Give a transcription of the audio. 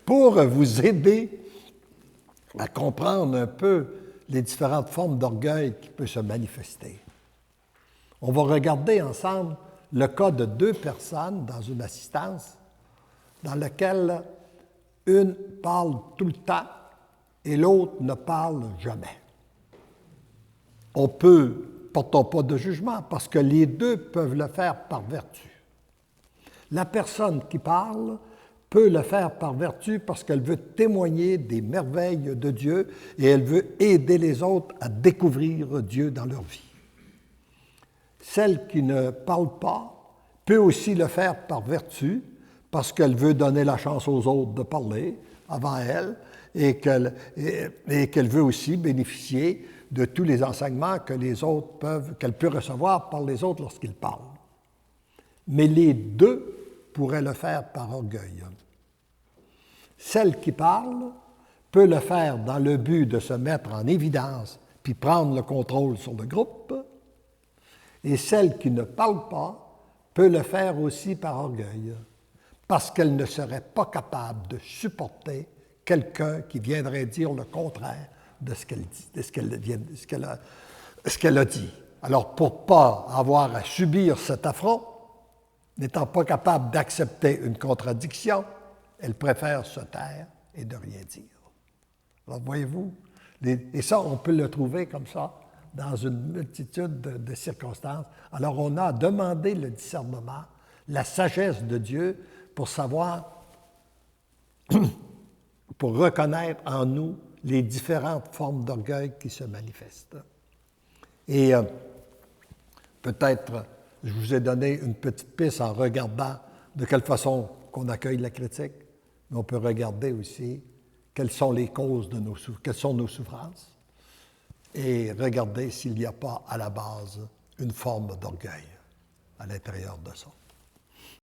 pour vous aider à comprendre un peu les différentes formes d'orgueil qui peuvent se manifester. On va regarder ensemble le cas de deux personnes dans une assistance dans laquelle une parle tout le temps et l'autre ne parle jamais. On peut, portons pas de jugement, parce que les deux peuvent le faire par vertu. La personne qui parle peut le faire par vertu parce qu'elle veut témoigner des merveilles de Dieu et elle veut aider les autres à découvrir Dieu dans leur vie. Celle qui ne parle pas peut aussi le faire par vertu parce qu'elle veut donner la chance aux autres de parler avant elle et qu'elle veut aussi bénéficier de tous les enseignements qu'elle peut recevoir par les autres lorsqu'ils parlent. Mais les deux pourraient le faire par orgueil. Celle qui parle peut le faire dans le but de se mettre en évidence puis prendre le contrôle sur le groupe, et celle qui ne parle pas peut le faire aussi par orgueil, parce qu'elle ne serait pas capable de supporter quelqu'un qui viendrait dire le contraire de ce qu'elle dit, de ce qu'elle a dit. Alors, pour ne pas avoir à subir cet affront, n'étant pas capable d'accepter une contradiction, elle préfère se taire et de rien dire. Alors, voyez-vous, et ça, on peut le trouver comme ça dans une multitude de circonstances. Alors, on a demandé le discernement, la sagesse de Dieu pour savoir, pour reconnaître en nous les différentes formes d'orgueil qui se manifestent. Et peut-être, je vous ai donné une petite piste en regardant de quelle façon qu'on accueille la critique, mais on peut regarder aussi quelles sont les causes de quelles sont nos souffrances et regarder s'il n'y a pas à la base une forme d'orgueil à l'intérieur de ça.